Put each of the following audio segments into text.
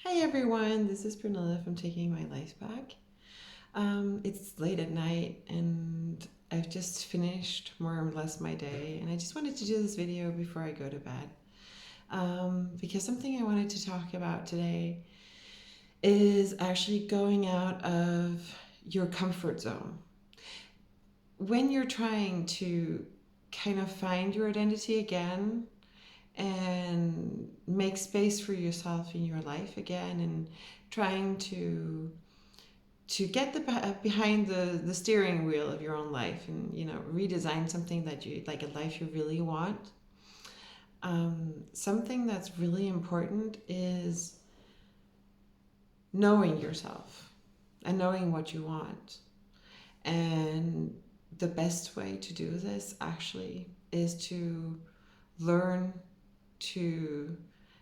Hi everyone, this is Brené from Taking My Life Back. It's late at night and I've just finished more or less my day, and I just wanted to do this video before I go to bed. Because something I wanted to talk about today is actually going out of your comfort zone. When you're trying to kind of find your identity again and make space for yourself in your life again, and trying to get behind the steering wheel of your own life, and redesign something that you like, a life you really want. Something that's really important is knowing yourself and knowing what you want. And the best way to do this actually is to learn to,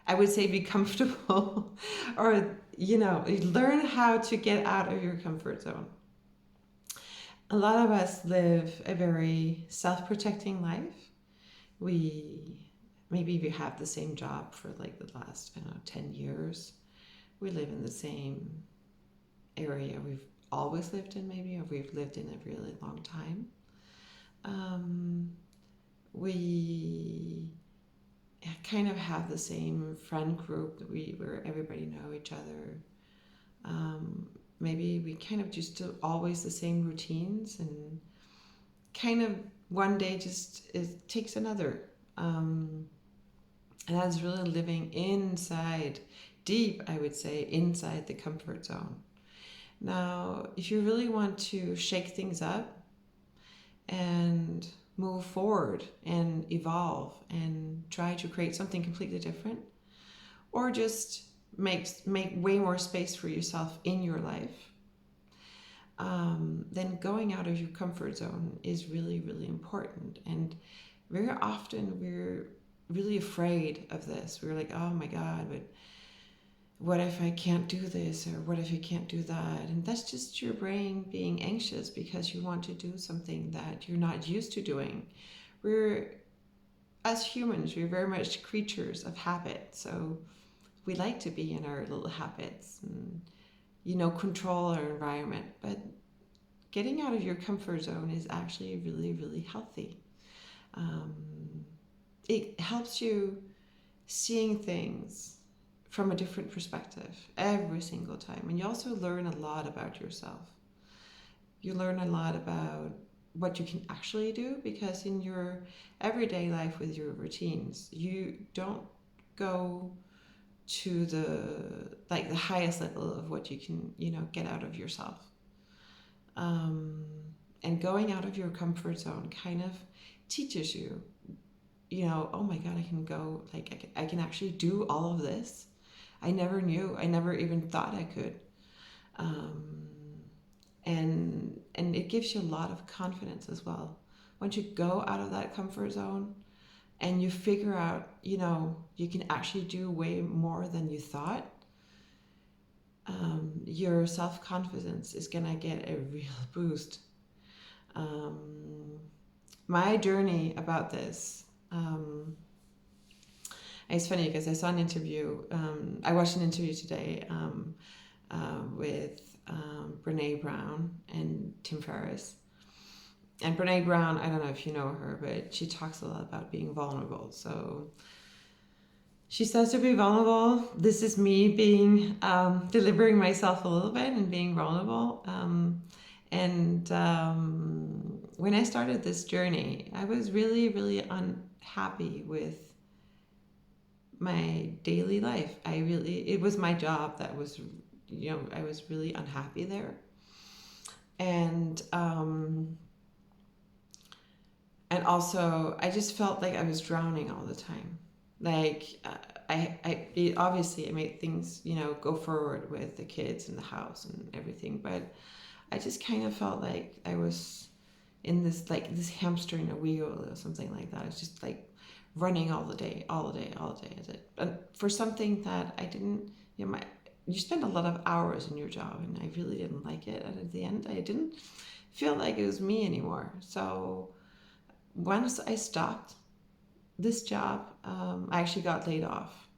I would say, be comfortable or, learn how to get out of your comfort zone. A lot of us live a very self-protecting life. We have the same job for like the last, 10 years. We live in the same area we've always lived in, maybe, or we've lived in a really long time. We kind of have the same friend group that where everybody know each other. Maybe we kind of just do always the same routines, and kind of one day just it takes another. And that's really living inside, deep, I would say, inside the comfort zone. Now, if you really want to shake things up and move forward and evolve and try to create something completely different, or just make way more space for yourself in your life, then going out of your comfort zone is really, really important. And very often we're really afraid of this. We're like, oh my God, but what if I can't do this, or what if I can't do that? And that's just your brain being anxious because you want to do something that you're not used to doing. As humans, we're very much creatures of habit. So we like to be in our little habits and, control our environment. But getting out of your comfort zone is actually really, really healthy. It helps you seeing things from a different perspective every single time. And you also learn a lot about yourself. You learn a lot about what you can actually do, because in your everyday life with your routines, you don't go to the highest level of what you can, get out of yourself. And going out of your comfort zone kind of teaches you, oh my God, I can go, like, I can actually do all of this. I never knew. I never even thought I could. And it gives you a lot of confidence as well. Once you go out of that comfort zone and you figure out, you can actually do way more than you thought, your self-confidence is going to get a real boost. My journey about this, it's funny because I saw an interview, I watched an interview today with Brené Brown and Tim Ferriss. And Brené Brown, I don't know if you know her, but she talks a lot about being vulnerable. So she says to be vulnerable. This is me being, delivering myself a little bit and being vulnerable. When I started this journey, I was really, really unhappy with my daily life. It was my job that was, I was really unhappy there. And also I just felt like I was drowning all the time. Like, obviously I made things, go forward with the kids and the house and everything, but I just kind of felt like I was in this hamster in a wheel or something like that. I was just like running all the day. And for something that I didn't, you spend a lot of hours in your job, and I really didn't like it. And at the end, I didn't feel like it was me anymore. So once I stopped this job, I actually got laid off.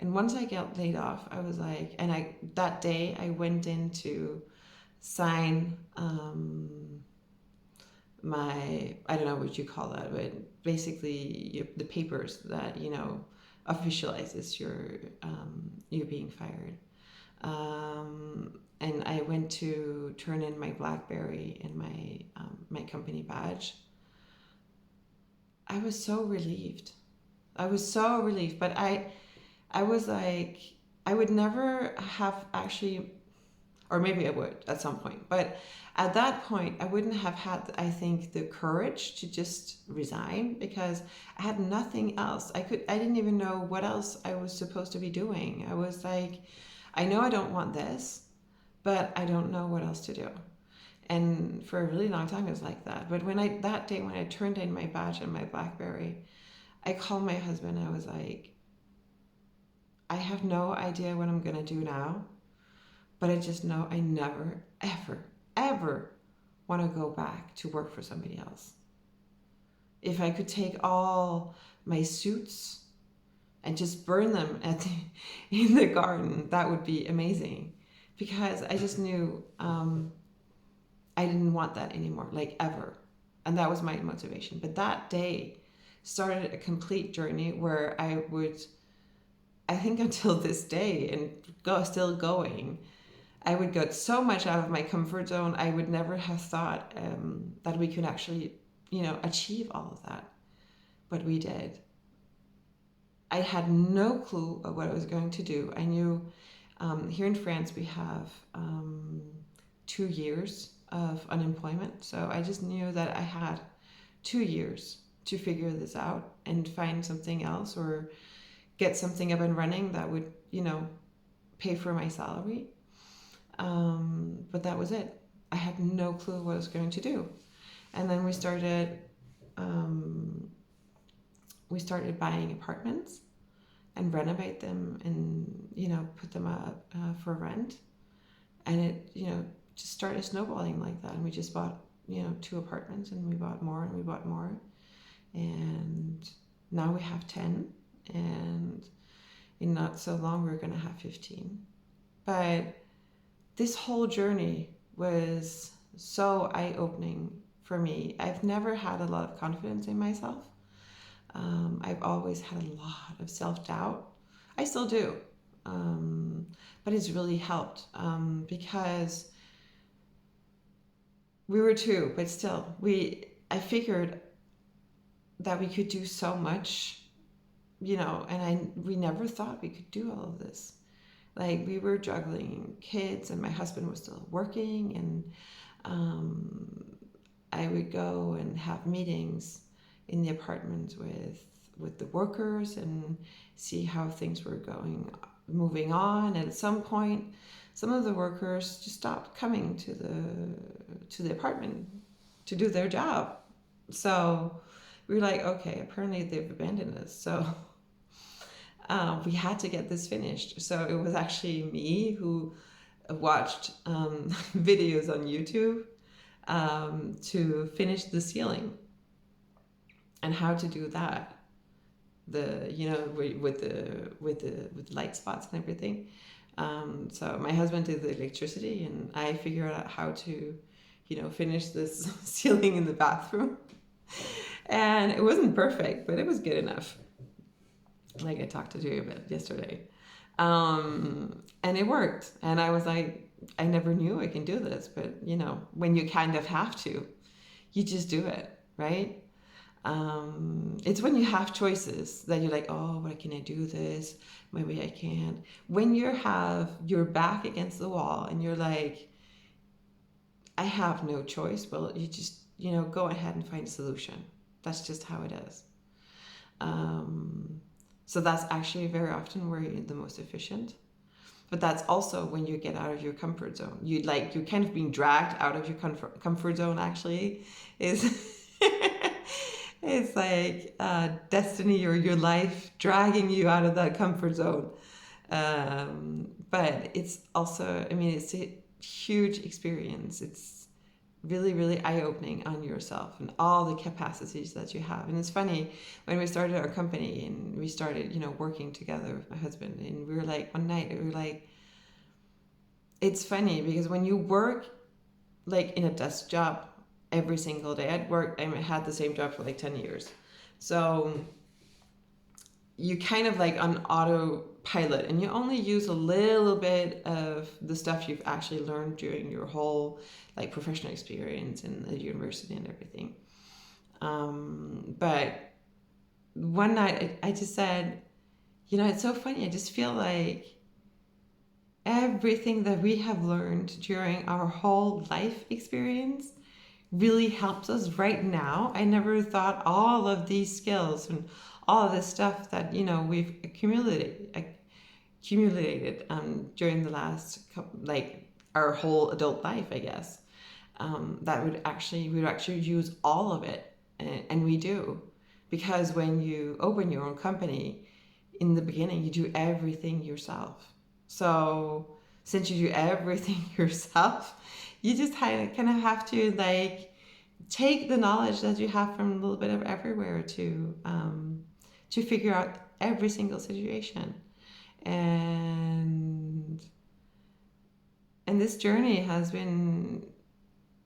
And once I got laid off, I was like, that day I went in to sign my, I don't know what you call that, but basically the papers that, officializes you being fired. And I went to turn in my BlackBerry and my company badge. I was so relieved. But I was like, I would never have actually, or maybe I would at some point, but at that point, I wouldn't have had, I think, the courage to just resign, because I had nothing else. I didn't even know what else I was supposed to be doing. I was like, I know I don't want this, but I don't know what else to do. And for a really long time, it was like that. But that day when I turned in my badge and my BlackBerry, I called my husband. I was like, I have no idea what I'm going to do now, but I just know I never, ever, ever want to go back to work for somebody else. If I could take all my suits and just burn them in the garden, that would be amazing, because I just knew I didn't want that anymore, like ever. And that was my motivation. But that day started a complete journey where I think until this day, and still going, I would get so much out of my comfort zone. I would never have thought that we could actually, achieve all of that. But we did. I had no clue of what I was going to do. I knew here in France we have 2 years of unemployment. So I just knew that I had 2 years to figure this out and find something else, or get something up and running that would, pay for my salary. But that was it. I had no clue what I was going to do. And then we started buying apartments and renovate them and, put them up for rent. And it, just started snowballing like that. And we just bought, 2 apartments, and we bought more and we bought more. And now we have 10. And in not so long, we're going to have 15. But this whole journey was so eye-opening for me. I've never had a lot of confidence in myself. I've always had a lot of self-doubt. I still do. But it's really helped because we were 2, but still, I figured that we could do so much, and we never thought we could do all of this. Like, we were juggling kids, and my husband was still working, and I would go and have meetings in the apartment with the workers and see how things were moving on. And at some point, some of the workers just stopped coming to the apartment to do their job. So we were like, okay, apparently they've abandoned us. So we had to get this finished. So it was actually me who watched videos on YouTube to finish the ceiling and how to do that. With the light spots and everything. So my husband did the electricity, and I figured out how to, finish this ceiling in the bathroom. And it wasn't perfect, but it was good enough. Like I talked to you about yesterday. And it worked. And I was like, I never knew I can do this, but when you kind of have to, you just do it, right? It's when you have choices that you're like, oh, why can I do this? Maybe I can't. When you're back against the wall and you're like, I have no choice. Well, you just, go ahead and find a solution. That's just how it is. So that's actually very often where you're the most efficient. But that's also when you get out of your comfort zone. You're kind of being dragged out of your comfort zone, actually, is... It's like destiny or your life dragging you out of that comfort zone. But it's also, it's a huge experience. really, really eye-opening on yourself and all the capacities that you have. And it's funny, when we started our company and we started, working together with my husband, and we were like, one night, we were like, it's funny because when you work like in a desk job every single day, I had the same job for like 10 years. So you kind of like on autopilot, and you only use a little bit of the stuff you've actually learned during your whole like professional experience in the university and everything. But one night I just said, it's so funny. I just feel like everything that we have learned during our whole life experience really helps us right now. I never thought all of these skills and all of this stuff that we've accumulated during the last like our whole adult life, I guess, that we would actually use all of it, and we do, because when you open your own company, in the beginning you do everything yourself. So since you do everything yourself, you just kind of have to like take the knowledge that you have from a little bit of everywhere to figure out every single situation. And this journey has been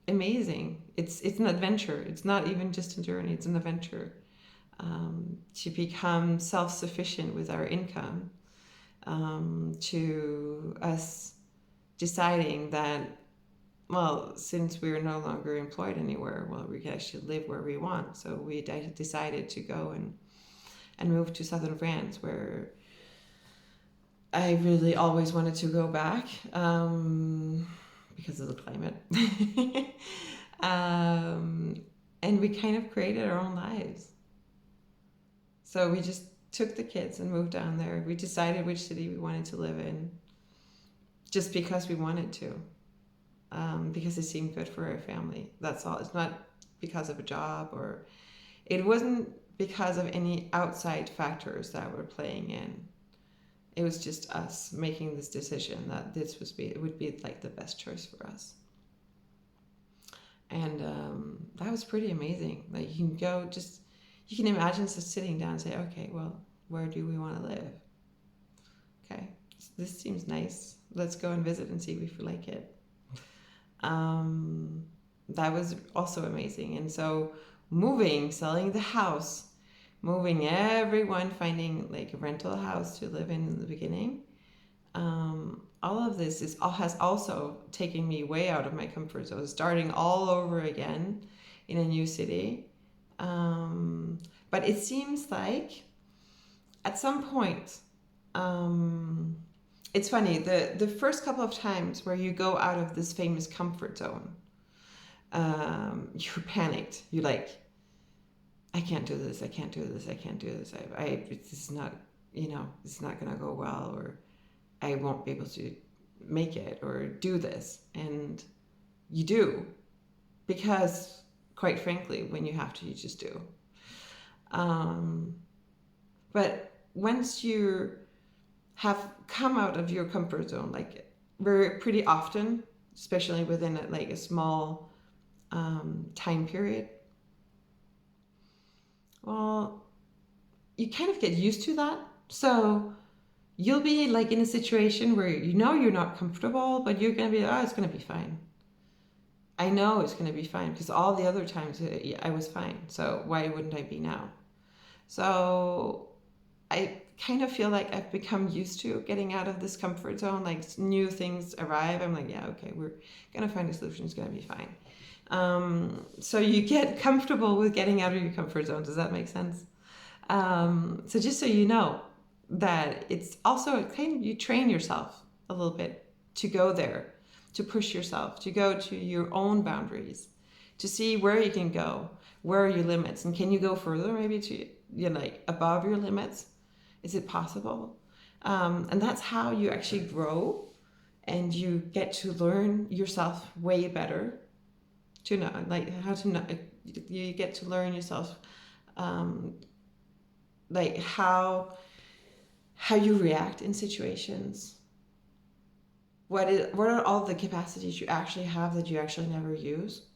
amazing. It's an adventure. It's not even just a journey, it's an adventure, to become self-sufficient with our income, to us deciding that, well, since we're no longer employed anywhere, well, we can actually live where we want. So we decided to go and move to southern France, where I really always wanted to go back, because of the climate. And we kind of created our own lives. So we just took the kids and moved down there. We decided which city we wanted to live in, just because we wanted to, because it seemed good for our family. That's all. It's not because of a job, or it wasn't because of any outside factors that were playing in. It was just us making this decision that it would be like the best choice for us. And that was pretty amazing. Like you can imagine just sitting down and say, okay, well, where do we want to live? Okay, this seems nice. Let's go and visit and see if we like it. That was also amazing. And so selling the house, moving everyone, finding like a rental house to live in the beginning. All of this has also taken me way out of my comfort zone, starting all over again in a new city. But it seems like at some point, it's funny, the first couple of times where you go out of this famous comfort zone, you're panicked. You're like, I can't do this. I can't do this. I can't do this. It's not, it's not going to go well, or I won't be able to make it or do this. And you do, because quite frankly, when you have to, you just do. But once you have come out of your comfort zone, like pretty often, especially within a small time period, well, you kind of get used to that. So you'll be like in a situation where you're not comfortable, but you're going to be, oh, it's going to be fine. I know it's going to be fine because all the other times I was fine. So why wouldn't I be now? So I kind of feel like I've become used to getting out of this comfort zone. Like new things arrive, I'm like, yeah, okay, we're going to find a solution. It's going to be fine. So you get comfortable with getting out of your comfort zone. Does that make sense? So just so you know that it's also you train yourself a little bit to go there, to push yourself, to go to your own boundaries, to see where you can go, where are your limits, and can you go further, maybe to above your limits? Is it possible? And that's how you actually grow, and you get to learn yourself way better. To know, you get to learn yourself, how you react in situations. What are all the capacities you actually have that you actually never use?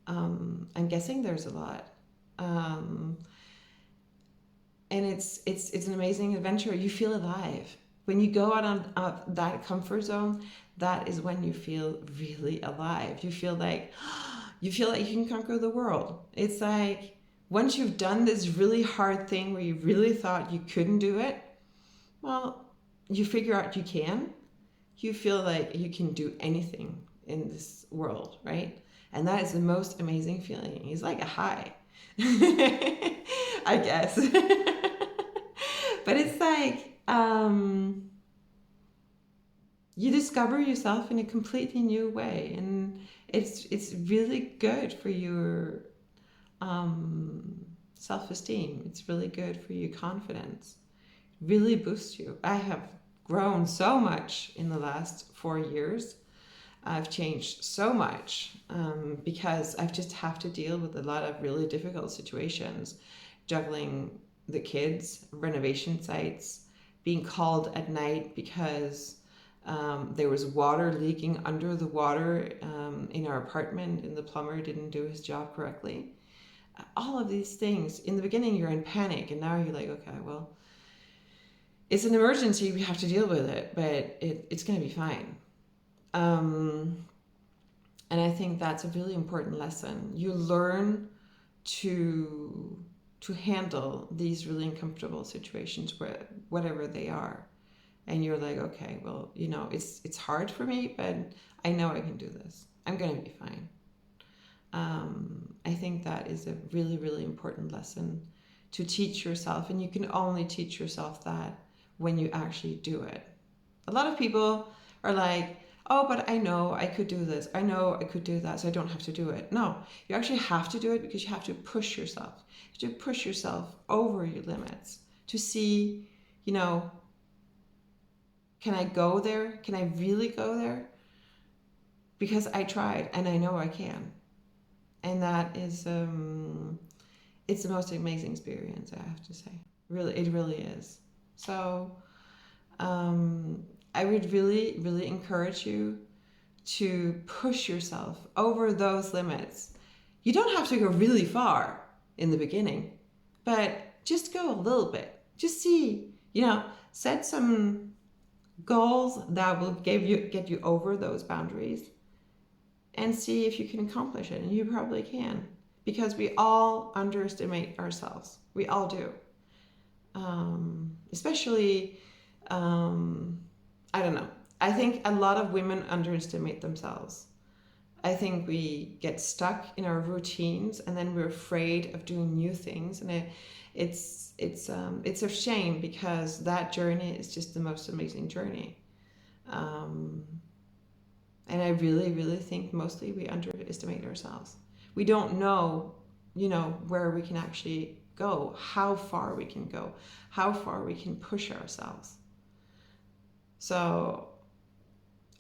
I'm guessing there's a lot. Um, and it's an amazing adventure. You feel alive when you go out on that comfort zone. That is when you feel really alive. You feel like you can conquer the world. It's like once you've done this really hard thing where you really thought you couldn't do it, well, you figure out you can. You feel like you can do anything in this world, right? And that is the most amazing feeling. It's like a high, I guess. But it's like you discover yourself in a completely new way, and it's really good for your self-esteem. It's really good for your confidence. Really boosts you. I have grown so much in the last 4 years. I've changed so much because I just have to deal with a lot of really difficult situations, juggling the kids, renovation sites, being called at night because there was water leaking under the water in our apartment and the plumber didn't do his job correctly. All of these things. In the beginning, you're in panic, and now you're like, okay, well, it's an emergency. We have to deal with it, but it's going to be fine. And I think that's a really important lesson. You learn to handle these really uncomfortable situations, whatever they are. And you're like, okay, well, it's hard for me, but I know I can do this. I'm going to be fine. I think that is a really, really important lesson to teach yourself. And you can only teach yourself that when you actually do it. A lot of people are like, oh, but I know I could do this. I know I could do that, so I don't have to do it. No, you actually have to do it because you have to push yourself. You have to push yourself over your limits to see, can I go there? Can I really go there? Because I tried and I know I can. And that is, it's the most amazing experience, I have to say. Really, it really is. So I would really, really encourage you to push yourself over those limits. You don't have to go really far in the beginning, but just go a little bit. Just see, set some goals that will get you over those boundaries and see if you can accomplish it. And you probably can, because we all underestimate ourselves. We all do. Especially, I don't know. I think a lot of women underestimate themselves. I think we get stuck in our routines, and then we're afraid of doing new things, and it's a shame, because that journey is just the most amazing journey. And I really, really think mostly we underestimate ourselves. We don't know, where we can actually go, how far we can go, how far we can push ourselves. So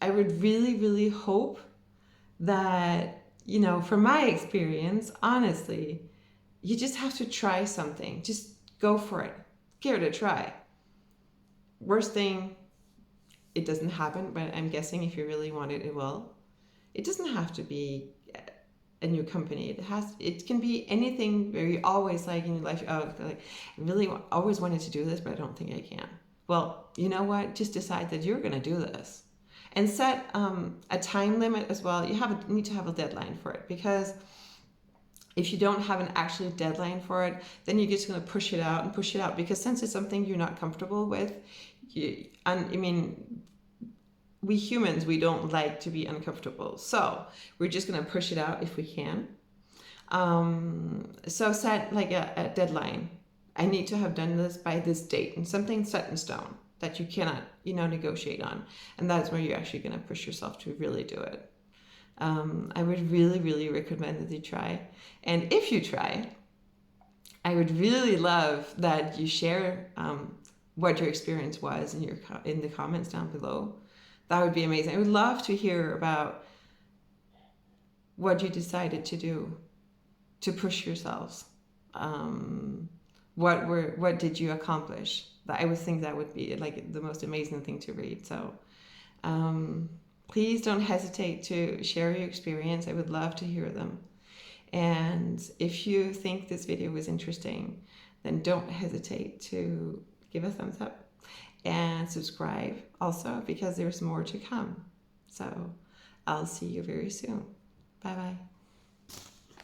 I would really, really hope that, from my experience, honestly, you just have to try something. Just go for it. Give it a try. Worst thing, it doesn't happen, but I'm guessing if you really want it, it will. It doesn't have to be a new company. It can be anything where you always like in your life, I really always wanted to do this, but I don't think I can. Well, you know what? Just decide that you're going to do this. And set a time limit as well. You need to have a deadline for it, because if you don't have an actual deadline for it, then you're just going to push it out and push it out, because since it's something you're not comfortable with, we humans, we don't like to be uncomfortable. So we're just going to push it out if we can. So set like a deadline. I need to have done this by this date, and something set in stone that you cannot, negotiate on. And that's where you're actually going to push yourself to really do it. I would really, really recommend that you try. And if you try, I would really love that you share what your experience was in the comments down below. That would be amazing. I would love to hear about what you decided to do to push yourselves. What did you accomplish? I would think that would be like the most amazing thing to read. So please don't hesitate to share your experience. I would love to hear them. And if you think this video was interesting, then don't hesitate to give a thumbs up and subscribe also, because there's more to come. So I'll see you very soon. Bye bye.